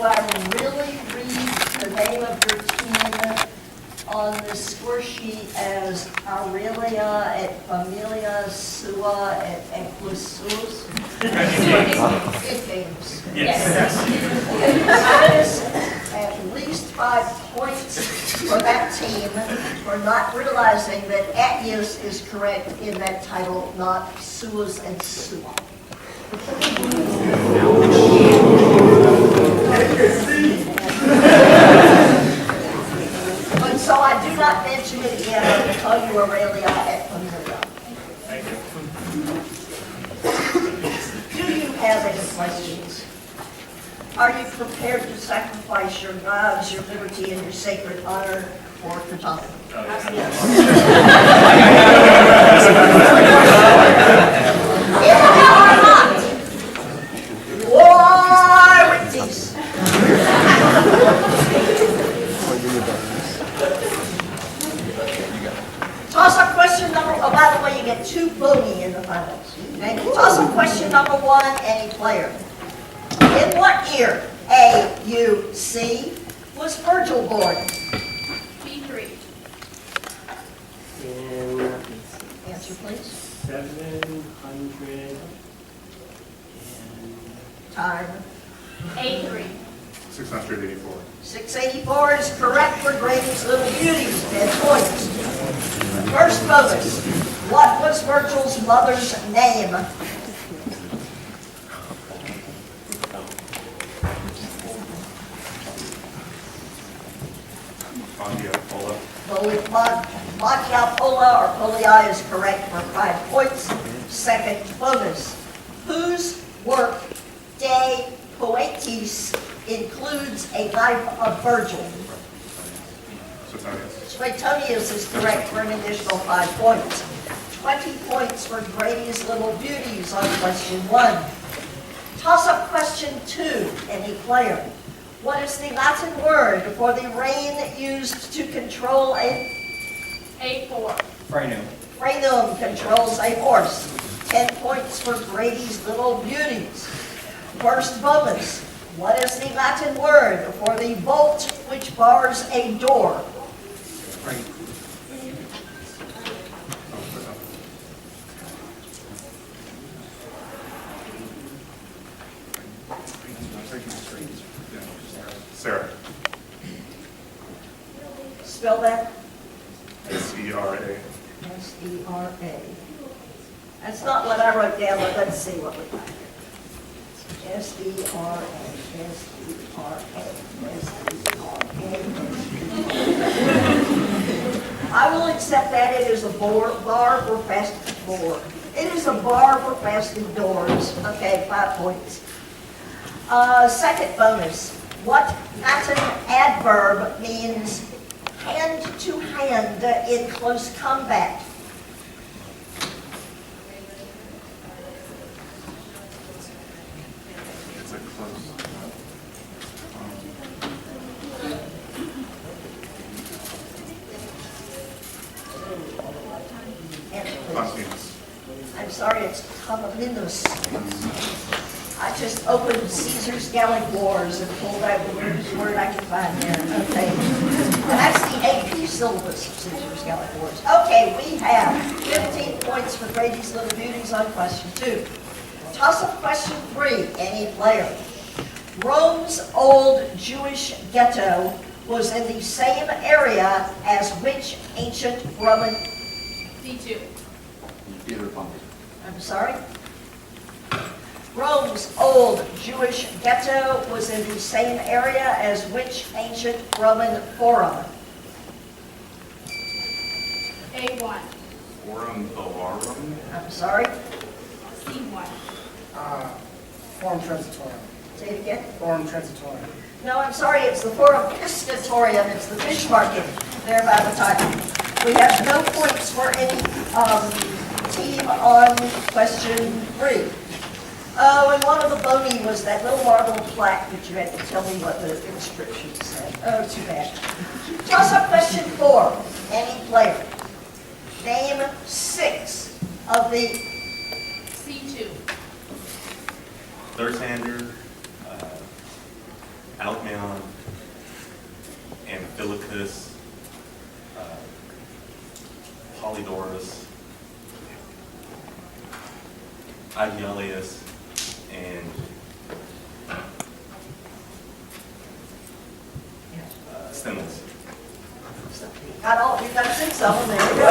do I really read the name of your team on the score sheet as Aurelia at Familia, Sua at Equisus? Good names. Yes. Minus at least 5 points for that team for not realizing that Atius is correct in that title, not Suas and Sua. But so I do not mention it again. I will tell you Aurelia at Familia. Thank you. Do you have any questions? Are you prepared to sacrifice your lives, your liberty, and your sacred honor for the topic? If you are not, why with these? Toss-up question number, oh, by the way, you get 2 bogey in the finals. Okay? Toss-up question number 1, any player. In what year, A, U, C, was Virgil born? B3. In Answer, please. 700 Time. A3. 684. 684 is correct for Gradys' Little Beauties. 10 points. First bonus. What was Virgil's mother's name? Magia Pola or Polia is correct for 5 points. Second bonus. Whose work, De Poetis, includes a life of Virgil? Suetonius is correct for an additional 5 points. 20 points for Gradys' Little Beauties on question 1. Toss-up question 2, any player. What is the Latin word for the rein used to control a... A4. Freno. Frenum controls a horse. 10 points for Gradys' Little Beauties. First bonus. What is the Latin word for the bolt which bars a door? Sarah. Spell that. S-E-R-A. S-E-R-A. That's not what I wrote down, but let's see what we got here. S-E-R-A, S-E-R-A, S-E-R-A. I will accept that it is a bar for fastened door. It is a bar for fastened doors. Okay, 5 points. Second bonus. What Latin adverb means hand to hand in close combat? It's a close. Constance. I'm sorry, it's Cominus. I just opened Caesar's Gallic Wars and pulled out the weirdest word I could find there. Okay. That's the AP syllabus of Caesar's Gallic Wars. Okay, we have 15 points for Gradys' Little Beauties on question 2. Toss-up question 3, any player. Rome's old Jewish ghetto was in the same area as which ancient Roman... D2. I'm sorry? Rome's old Jewish ghetto was in the same area as which ancient Roman forum? A1. Forum Bovarum. I'm sorry? C1. Forum Transitorium. Say it again? Forum Transitorium. No, I'm sorry, it's the Forum Piscatorium. It's the fish market there by the title. We have no points for any team on question 3. Oh, and one of the bogey was that little marble plaque that you had to tell me what the inscription said. Oh, too bad. Toss-up question 4. Any player. Name 6 of the... C2. Thirsander. Alcmaeon, Amphilochus, Polydorus, Agialius, and Stenolis. Got all, you've got 6 of them, there you go.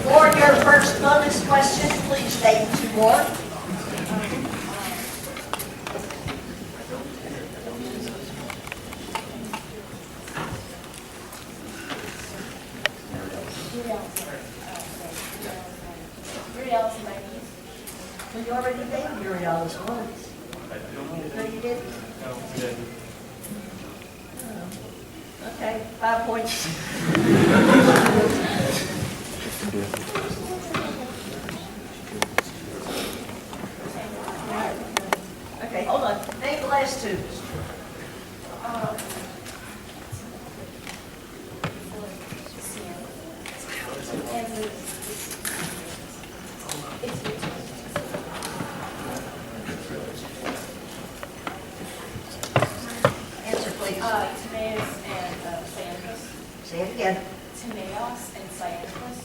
For your first bonus question, please name 2 more. Well, you already gave Uriel's once. No, you didn't? No, we didn't. Okay, 5 points. Okay, hold on. Name the last 2. Answer, please. Timaeus and Cyanthus. Say it again. Timaeus and Cyanthus.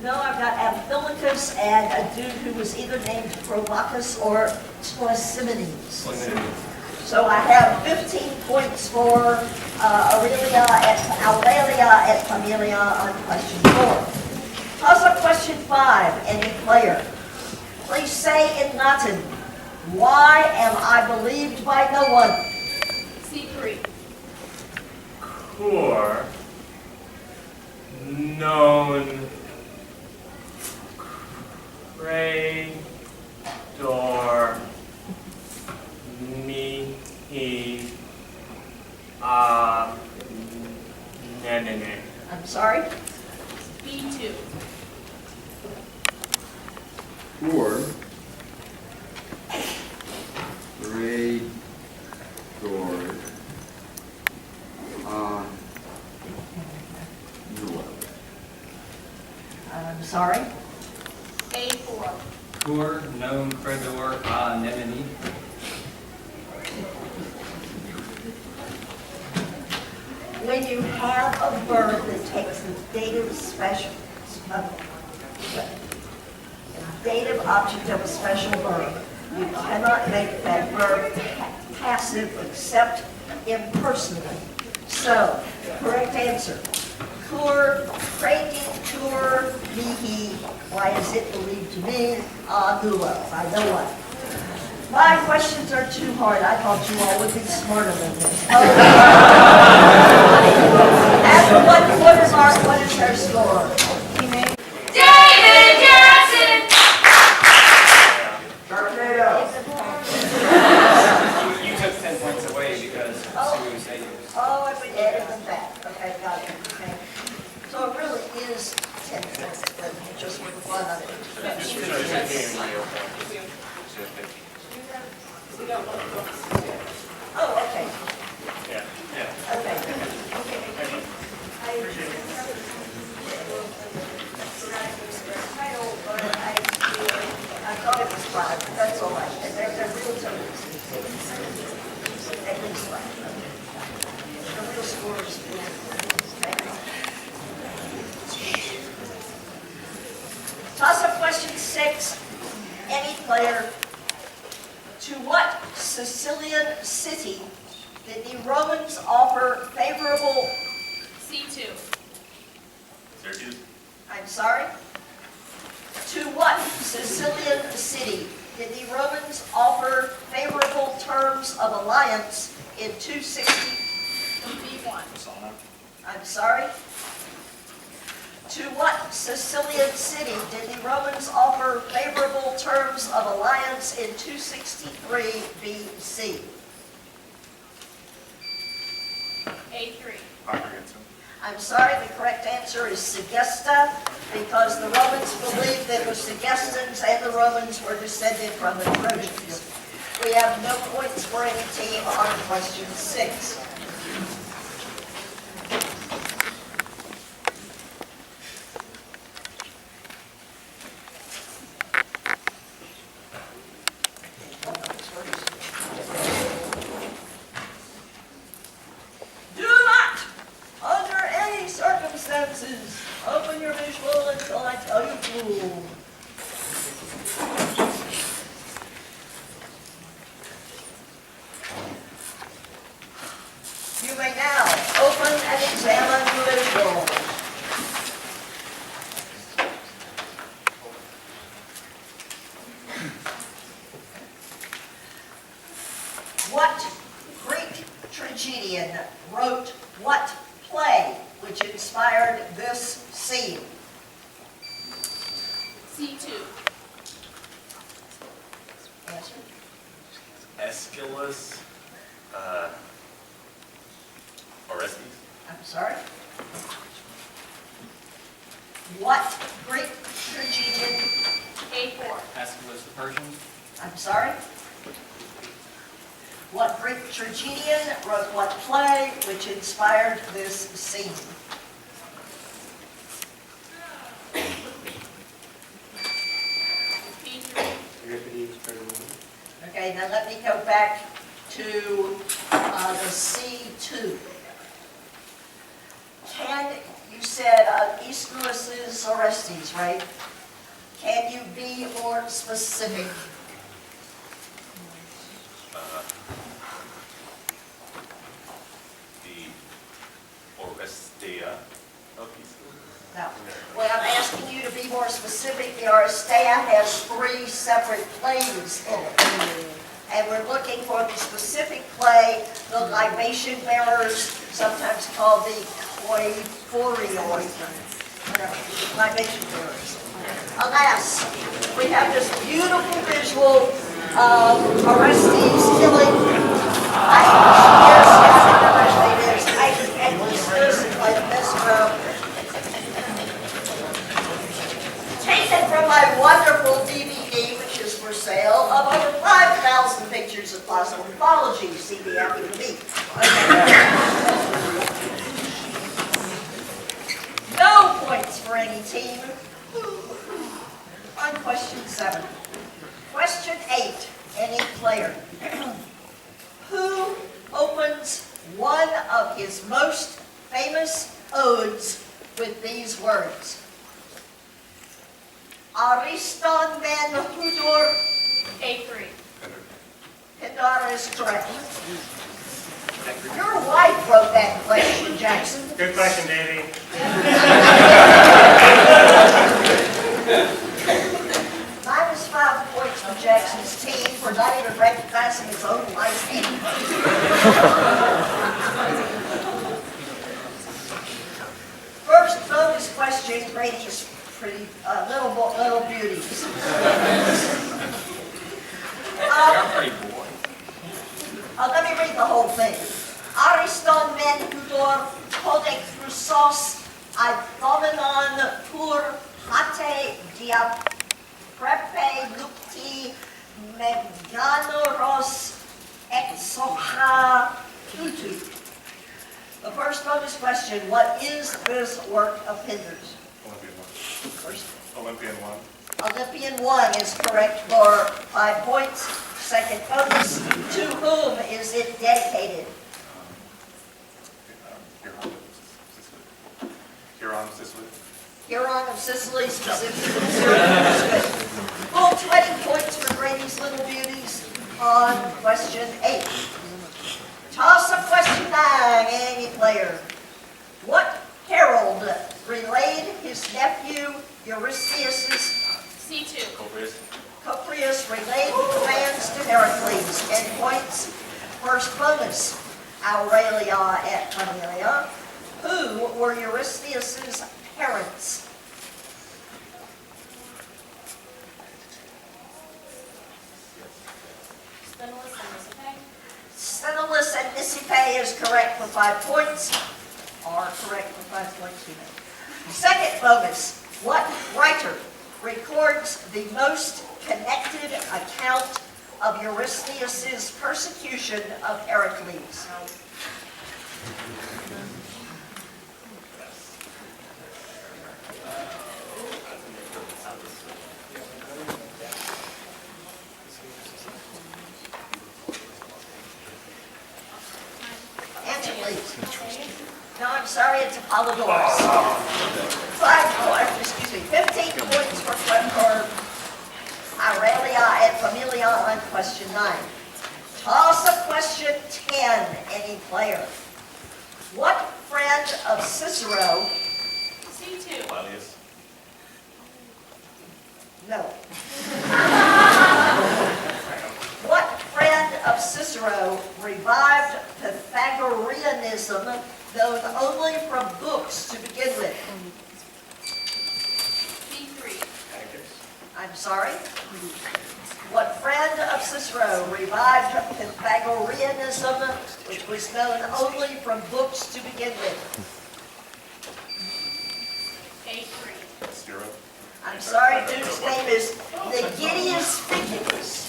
No, I've got Amphilochus and a dude who was either named Provocus or Tetigisti. So I have 15 points for Aurelia and Familia on question 4. Also question 5, any player. Please say in Latin, why am I believed by no one? C3. Cor non creator mihi nenene. I'm sorry? B2. Or grade door I'm sorry? A4. Cur non credor a nemini. When you have a verb that takes the dative dative object of a special verb, you cannot make that verb passive except impersonally. So, correct answer. Cur creditur mihi. Why is it believed to me? Nulla. I know what. My questions are too hard. I thought you all would be smarter than this. And what is her score? David Jackson! You took 10 points away because Sue said you. Oh, if we added them back. Okay, got it. Okay. So it really is 10 points, but just with one of Oh, okay. Yeah. Okay. I thought it was 5, but that's all right. And they're real totals. At least 5. The real score is 4. Toss-up question 6. Any player. To what Sicilian city did the Romans offer favorable... C2. Syracuse? I'm sorry? To what Sicilian city did the Romans offer favorable terms of alliance in 260? B1. I'm sorry? To what Sicilian city did the Romans offer favorable terms of alliance in 263 BC? A3. Comprehensive. I'm sorry, the correct answer is Segesta, because the Romans believed that the Segestans and the Romans were descended from the Trojans. We have no points for any team on question 6. Do not, under any circumstances, open your visual until I tell you to. You may now open and examine your visual. What Greek tragedian wrote what play which inspired this scene? C2. Answer. Aeschylus, Orestes. I'm sorry? What Greek tragedian? A4. Aeschylus the Persian. I'm sorry? What Greek tragedian wrote what play which inspired this scene? B3. Euripides, Persian. Okay, now let me go back to the C2. You said Aeschylus is Orestes, right? Can you be more specific? The Orestea of Aeschylus. No. Well, I'm asking you to be more specific. The Orestea has 3 separate plays in it. And we're looking for the specific play, the libation bearers, sometimes called the Koiphorioi, whatever, libation bearers. Alas, we have this beautiful visual of Orestes killing, yes, it is, Aeschylus like this taken from my wonderful DVD, which is for sale, of over 5,000 pictures of possible mythology. See the after the beat. No points for any team. On question 7. Question 8. Any player who opens one of his most famous odes with these words? Ariston ben Hudor. A3. Pindar is correct. Your wife wrote that question, Jackson. Good question, Davey. -5 points for Jackson's team for not even recognizing his own wife's name. First bonus question, Gradys. Pretty little beauties. You're pretty boring. Let me read the whole thing. Ariston men hudor podek thrusos aidomenon pur hate dia prepe lupti meganoros exocha tutu. The first bonus question, what is this work of Pindar's? Olympian 1. Olympian 1 is correct for 5 points. Second bonus, to whom is it dedicated? Huron of Sicily. Huron of Sicily, specifically. Full 20 points for Grady's Little Beauties on question 8. Toss up question 9, any player. What herald relayed his nephew Eurystheus' C2. Coprius relayed commands to Heracles? 10 points. First bonus, Aurelia et Familia. Who were Eurystheus' parents? Sthenelus and Nisipe is correct for 5 points. Are correct for 5 points. Second bonus, what writer records the most connected account of Eurystheus' persecution of Heracles? Answer, please. No, I'm sorry, it's Apollodorus. 15 points for Aurelia and Familia on question 9. Toss up question 10, any player. What friend of Cicero? C2. Claudius. No. What friend of Cicero revived Pythagoreanism, known only from books to begin with? C3. I'm sorry? What friend of Cicero revived Pythagoreanism, which was known only from books to begin with? A3. Zero. I'm sorry, dude's name is Gradys Figgins.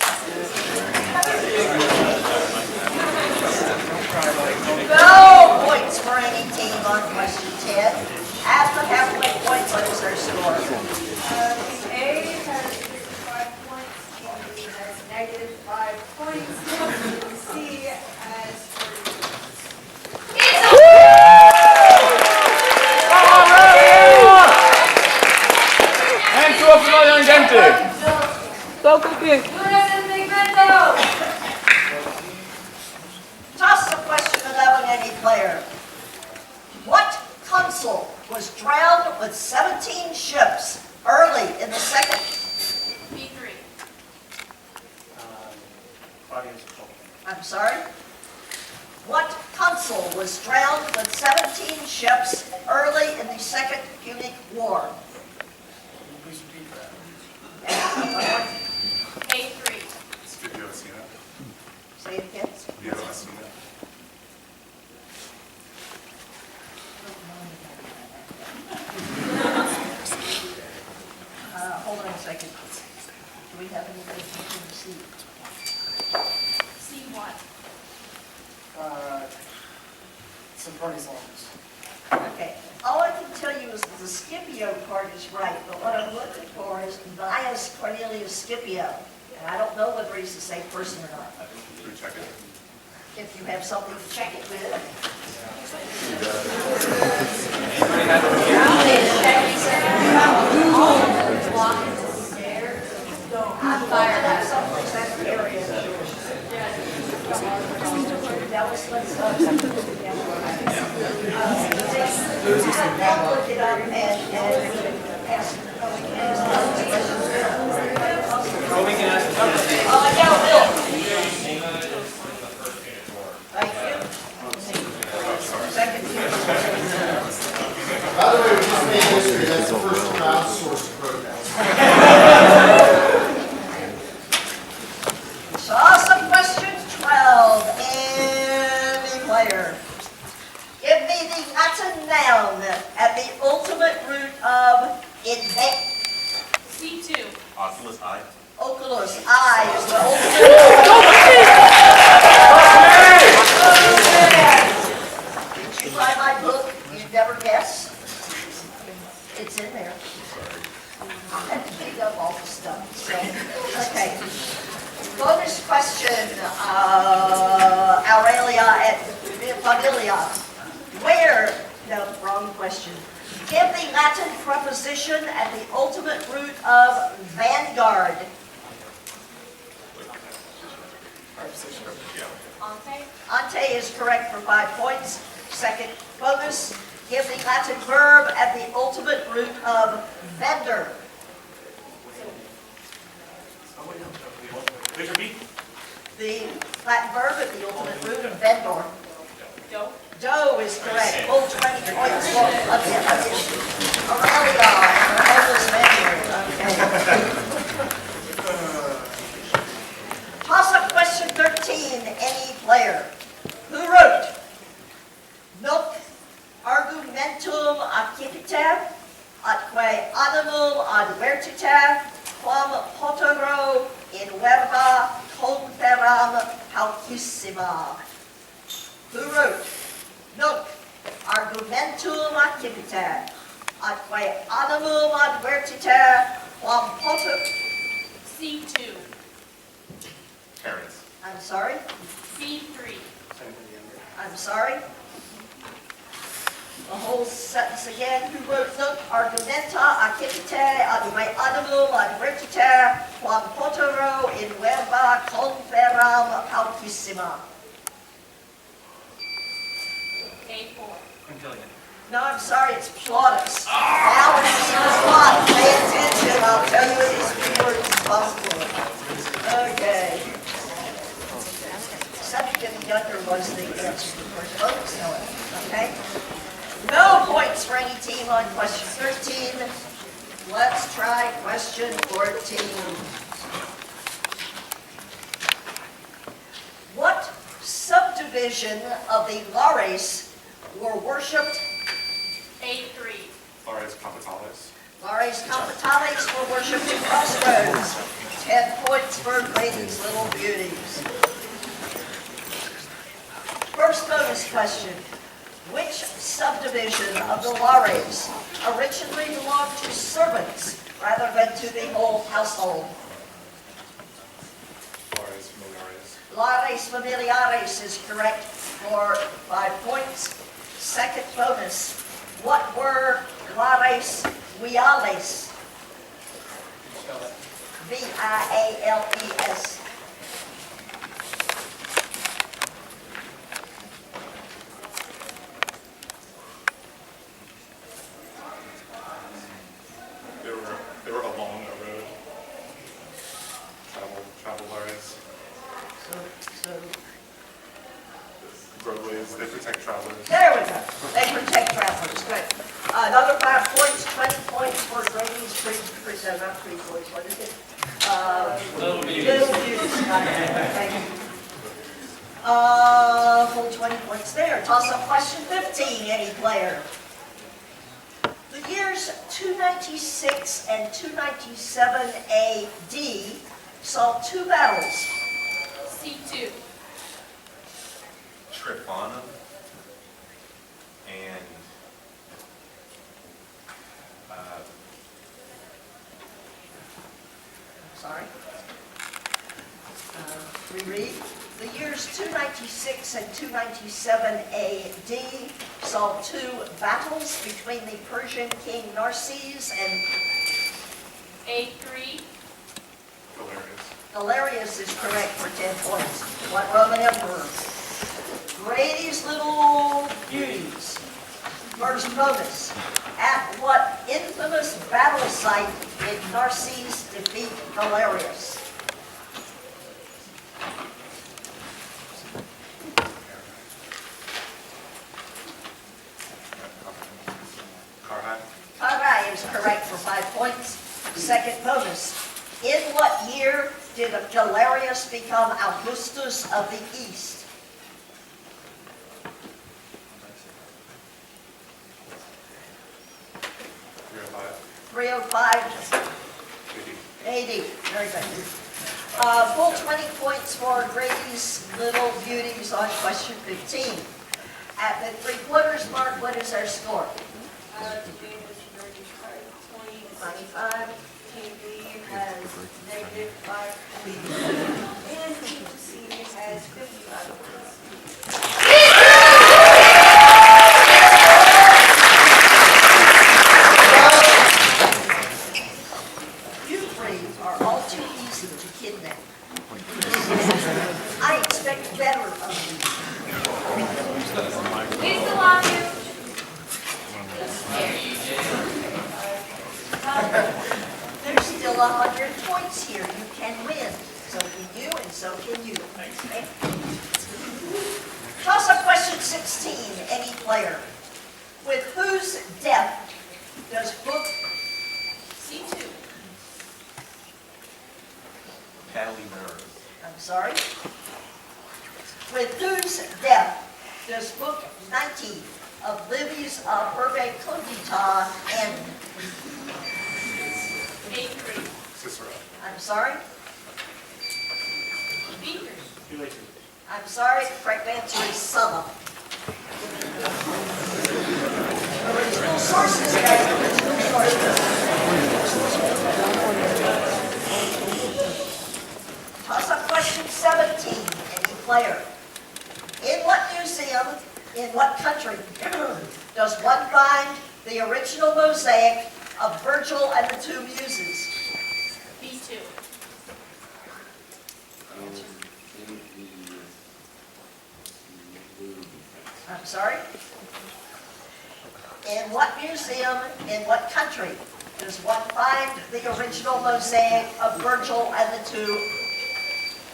No points for any team on question 10. After halfway point, what is our score? A has 5 points, B has -5 points, C has 30 points. Toss the question 11, any player. What consul was drowned with 17 ships early in the second? B3. Claudius. I'm sorry? What consul was drowned with 17 ships early in the Second Punic War? Please repeat that. A3. Scipio Messina. Say it again. Scipio Messina. Hold on a second. Do we have anything to receive? C1. Sempronius Longus. Okay. All I can tell you is that the Scipio part is right, but what I'm looking for is Gnaeus Cornelius Scipio. And I don't know whether he's the same person or not. Should we check it? If you have something to check it with. I'm fired up someplace that area. Dallas, let's look it up and ask. Yeah, Bill. Thank you. Second. By the way, we just made history. That's the first crowdsourced program. Awesome question 12. Any player. Give me the Latin noun at the ultimate root of invent. C2. Oculus I. Oculus, I is the ultimate. Did you buy my book? You'd never guess. It's in there. I had to pick up all the stuff. So, okay. Bonus question, Aurelia at Familia. Where, no, wrong question. Give the Latin preposition at the ultimate root of vanguard. Ante. Ante is correct for 5 points. Second bonus, give the Latin verb at the ultimate root of vendor. Please repeat. The Latin verb at the ultimate root of vendor. Do. Do is correct. Full 20 points for Aurelia and her homeless vendor. Okay. Toss up question 13, any player. Who wrote Nunc argumentum accipitam, atque animum advertita, quam potero in verba altissima. Who wrote, Nunc argumentum activiter, atque animum advertiter, quam potum, C2. Parents. I'm sorry, C3. I'm sorry. The whole sentence again, who wrote Nunc argumenta activiter, atque animum advertiter, quam potero in verba conferam altissima. A4. Quintillion. No, I'm sorry, it's Plautus. Now it's plot. Pay attention, I'll tell you it is fewer responsible. Okay. Second younger was the answer. First folks know it, okay? No points for any team on question 13. Let's try question 14. What subdivision of the Lares were worshipped? A3. Lares Capitales. Lares Capitales were worshipped in crossroads. 10 points for Gradys Little Beauties. First bonus question. Which subdivision of the Lares originally belonged to servants rather than to the whole household? Lares Familiares. Lares Familiares is correct for 5 points. Second bonus. What were Lares Viales? Spell that. V-I-A-L-E-S. They were along a road. Travel Lares. So, Roadways, they protect travelers. there we go. They protect travelers. Good. Another 5 points, 20 points for Gradys, not 3 points, what is it? Little Beauties. Little Beauties. Thank you. Full 20 points there. Toss up question 15, any player. The years 296 and 297 AD saw 2 battles. C2. Trifonum and Sorry. Reread. The years 296 and 297 AD saw 2 battles between the Persian king Narses and A3. Galerius. Galerius is correct for 10 points. What Roman emperor? Gradys Little Beauties. First bonus. At what infamous battle site did Narses defeat Galerius? Carhai. Carhai is correct for 5 points. Second bonus. In what year did Galerius become Augustus of the East? 305 AD. Very good. Full 20 points for Gradys Little Beauties on question 15. At the 3/4 mark, what is our score? Today was 35 points. 95. Team B has negative 5 points. And Team C has 55 points. You three are all too easy to kidnap. I expect better of you. We still love you. There's still 100 points here. You can win. So can you, and so can you. Okay? Toss up question 16, any player. With whose death does book C2. Palinurus. I'm sorry? With whose death does book 90 of Livy's Herbe Condita end? A3. Cicero. I'm sorry? B3. Too late. I'm sorry, the correct answer is summer. Original sources, guys, original sources. Toss-up question 17, any player. In what museum, in what country, does one find the original mosaic of Virgil and the two muses? B2. I'm sorry? In what museum, in what country, does one find the original mosaic of Virgil and the two?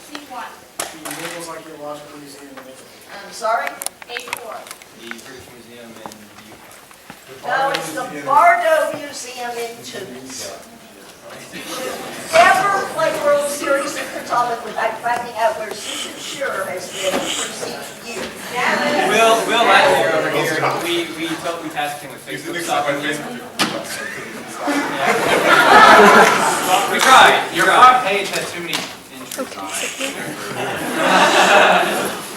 C1. The Naval Archaeological Museum in Italy. I'm sorry? A4. The British Museum in the UK. No, it's the Bardo Museum in Tunis. Never play World Series in Certamen without finding out where Susan Schurer has been preceding you. Will last year over here, we tasked him with He's Facebook doing stuff on stalking. Facebook. We tried. Your front page has too many entries on it.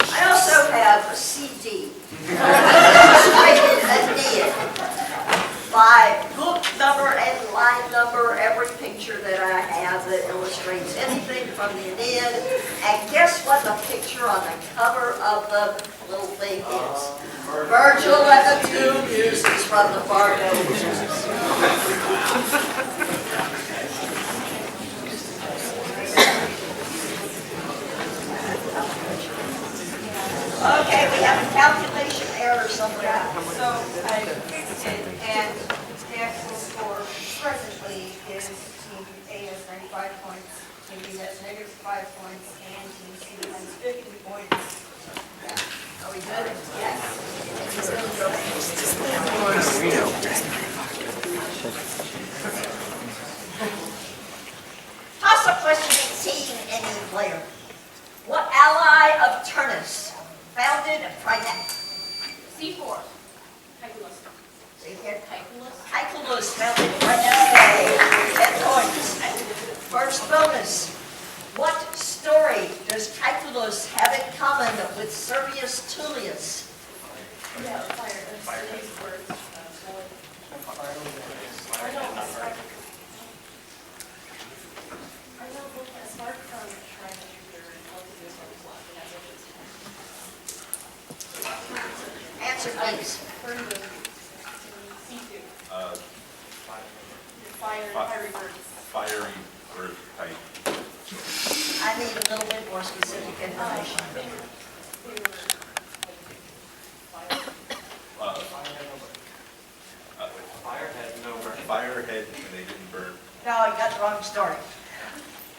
I also have a CD. By book number and line number, every picture that I have that illustrates anything from the Aeneid. And guess what the picture on the cover of the little thing is? Virgil and the two muses from the Bardo. Okay, we have a calculation error somewhere. So I fixed it, and the actual score presently is Team A has 95 points, Team B has -5 points, and Team C has 50 points. Are we good? Yes. Toss-up question 18, any player. What ally of Turnus founded Kidnap? C4. Calculus. Say again. Calculus. Iculus founded Kidnap. 10 points. First bonus. What story does Iculus have in common with Servius Tullius? Yeah, fire. That's the next word. I know, but apart from trying to shoot their cultivators on his left, and that's what it's Answer, please. C2. Fiery bird type. I need a little bit more specific information. Firehead, and they didn't burn. No, I got the wrong story.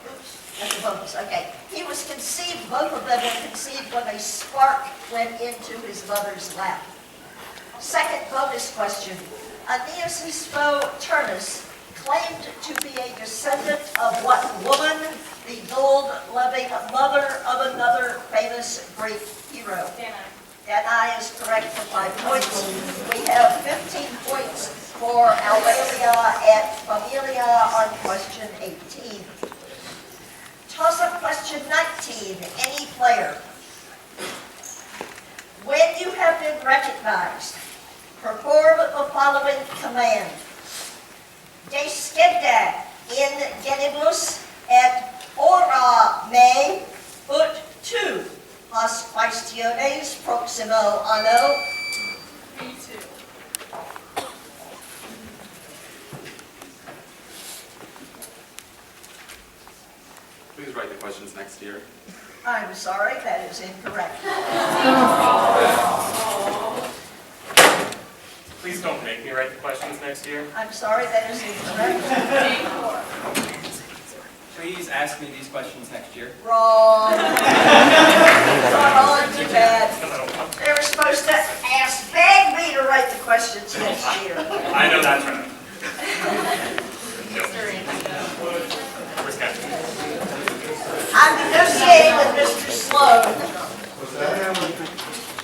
Oops, that's a bonus, okay. He was conceived, both of them were conceived when a spark went into his mother's lap. Second bonus question. Aeneas' foe, Turnus, claimed to be a descendant of what woman, the gold-loving mother of another famous Greek hero? Danae is correct for 5 points. We have 15 points for Aurelia and Familia on question 18. Toss-up question 19, any player. When you have been recognized, perform the following command. Descenda in genibus et ora me ut tu has questiones proximo anno. B2. Please write the questions next year. I'm sorry, that is incorrect. Please don't make me write the questions next year. I'm sorry, that is incorrect. A4. Please ask me these questions next year. Wrong. Wrong, too bad. Because I don't want to. They were supposed to beg me to write the questions next year. I know that's right. Where's Captain? I'm negotiating with Mr. Sloan.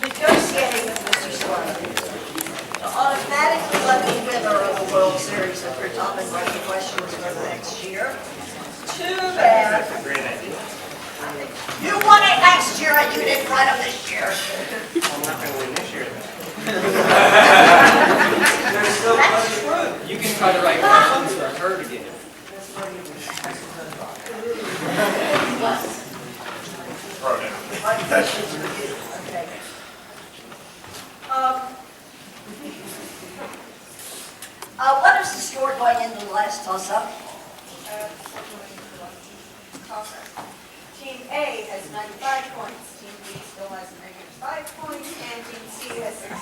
Negotiating with Mr. Sloan. To automatically let the winner of the World Series of Certamen write the questions for the next year. Too bad. Great idea. You won it last year and you let him this year. I'm not gonna win this year. That's true. You can try to write questions for her to get. Throw it in. My questions for you, okay. What is the score going into the last toss-up? Team A has 95 points, Team B still has a negative 5 points, and Team C has 65.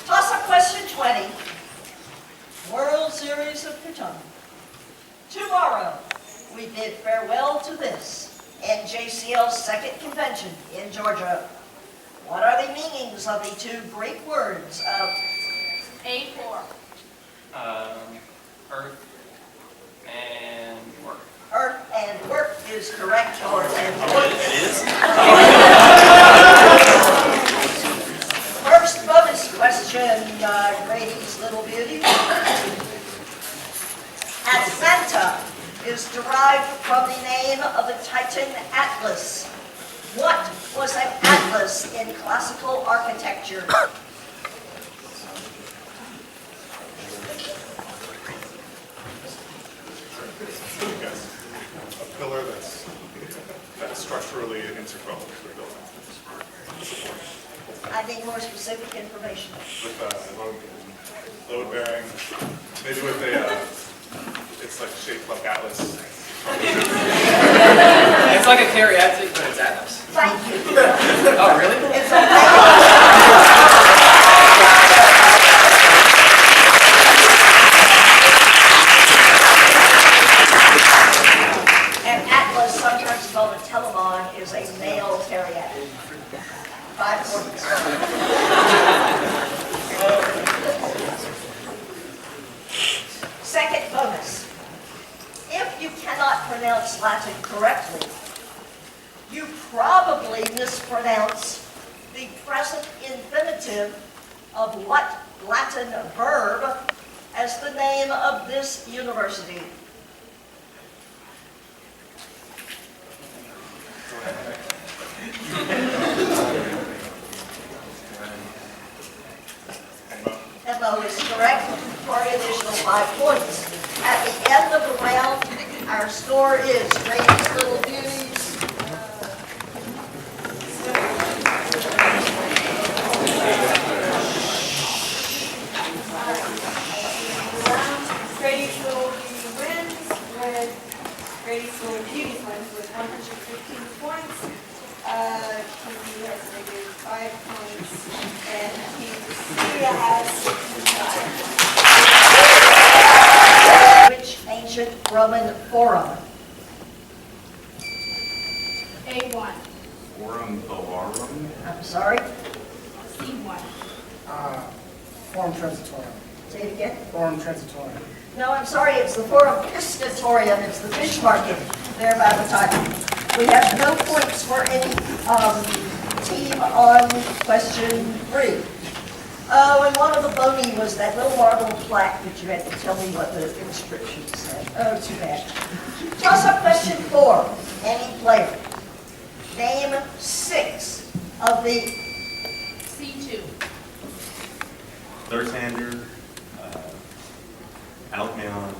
Toss-up question 20. World Series of Catan. Tomorrow, we bid farewell to this NJCL's second convention in Georgia. What are the meanings of the two Greek words of A4. Earth and work. earth and work is correct for 10 points? It is? First bonus question, Gradys, little beauty. Atlanta is derived from the name of the Titan Atlas. What was an atlas in classical architecture? Yes, a pillar that's structurally integral to the building. I need more specific information. With load bearing, maybe with it's like shaped like Atlas. It's like a caryatid, but it's Atlas. Thank you. Oh, really? It's a An atlas, sometimes called a telemon, is a male caryatid. 5 points. Second bonus. If you cannot pronounce Latin correctly, you probably mispronounce the present infinitive of what Latin verb as the name of this university? Hello is correct for an additional 5 points. At the end of the round, our score is Gradys Little Beauties. Gradys Little Beauty wins with Gradys Little Beauty wins with 115 points. Team B has negative 5 points, and Team C has 65. Which ancient Roman forum? A1. Forum Bovarum. I'm sorry, C1. Forum transitorium. say it again. Forum transitorium. No, I'm sorry, it's the Forum Piscatorium, it's the fish market there by the time. We have no points for any team on question 3. Oh, and one of the bony was that little marble plaque that you had to tell me what the inscription said. Oh, too bad. Toss up question 4. Any player. Name 6 of the C2. Thirsander, Alcmaeon,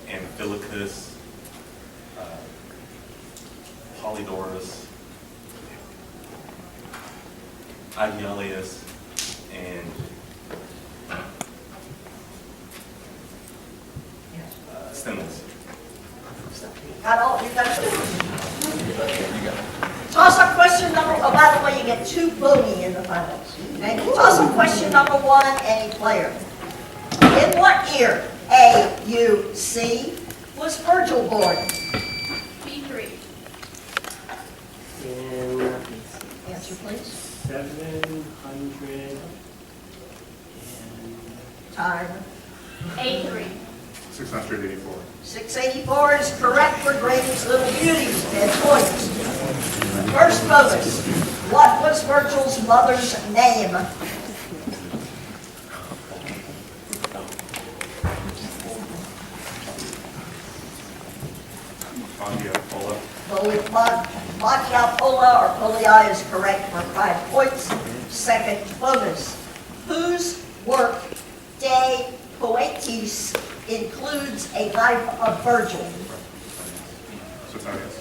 Amphilochus, Polydorus, Agialius, and Stemos. Got all, you got it. Toss up question number, oh, by the way, you get 2 bogey in the finals. Okay? Toss up question number 1, any player. In what year, A, U, C, was Virgil born? B3. In Answer, please. 700 and Time. A3. 684. 684 is correct for Gradys Little Beauties, 10 points. First bonus. What was Virgil's mother's name? Pola or Polii is correct for 5 points. Second bonus. Whose work, De Poetis, includes a life of Virgil?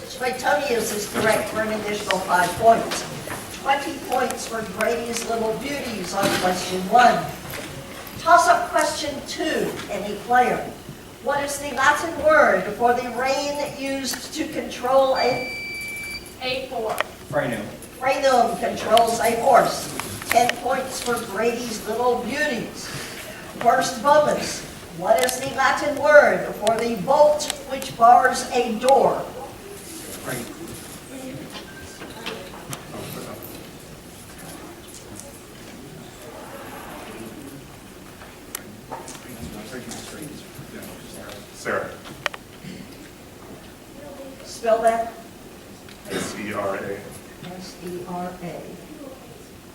Suetonius is correct for an additional 5 points. 20 points for Gradys' Little Beauties on question 1. Toss-up question 2, any player. What is the Latin word for the rein used to control a A4. Frano. Frenum controls a horse. 10 points for Gradys' Little Beauties. First bonus. What is the Latin word for the bolt which bars a door? Sarah. Spell that. S-E-R-A. S-E-R-A.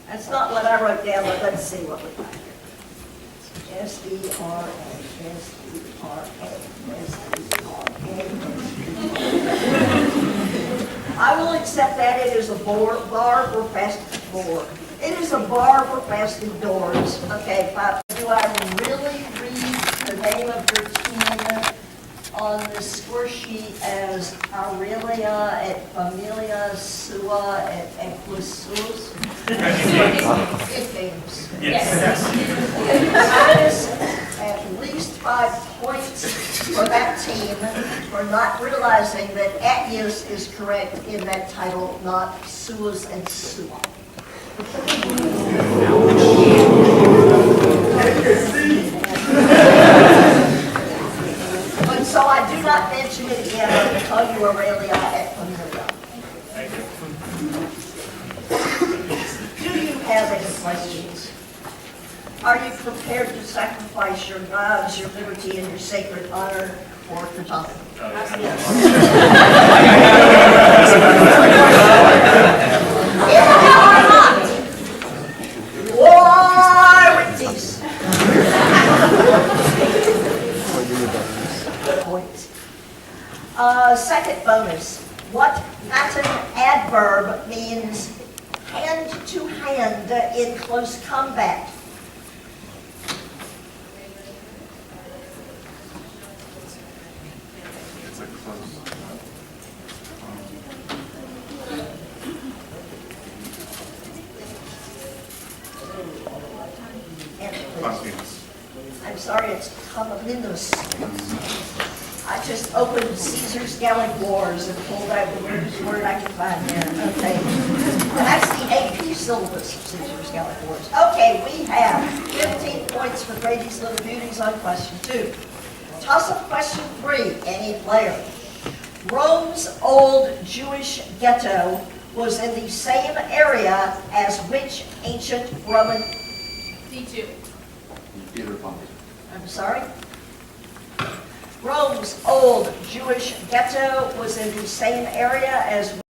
That's not what I wrote down, but let's see what we got here. S-E-R-A, S-E-R-A, S-E-R-A. I will accept that it is a bar for fastened door. It is a bar for fastened doors. Okay, but do I really read the name of your team on the score sheet as Aurelia at Familia, Sua at Equisus? It names. Yes. Minus at least 5 points for that team for not realizing that Atius is correct in that title, not Suas and Sua. But so I do not mention it again, I will call you Aurelia at Familia. Do you have any questions? Are you prepared to sacrifice your lives, your liberty, and your sacred honor for the topic? If you are not, why with these? Points. Second bonus. What Latin adverb means hand to hand in close combat? It's a close. Continuous. I'm sorry, it's Comelinus. I just opened Caesar's Gallic Wars and pulled out the weirdest word I could find there. Okay. That's the AP syllabus of Caesar's Gallic Wars. Okay, we have 15 points for Gradys' Little Beauties on question 2. Toss-up question 3, any player. Rome's old Jewish ghetto was in the same area as which ancient Roman... D2. I'm sorry? Rome's old Jewish ghetto was in the same area as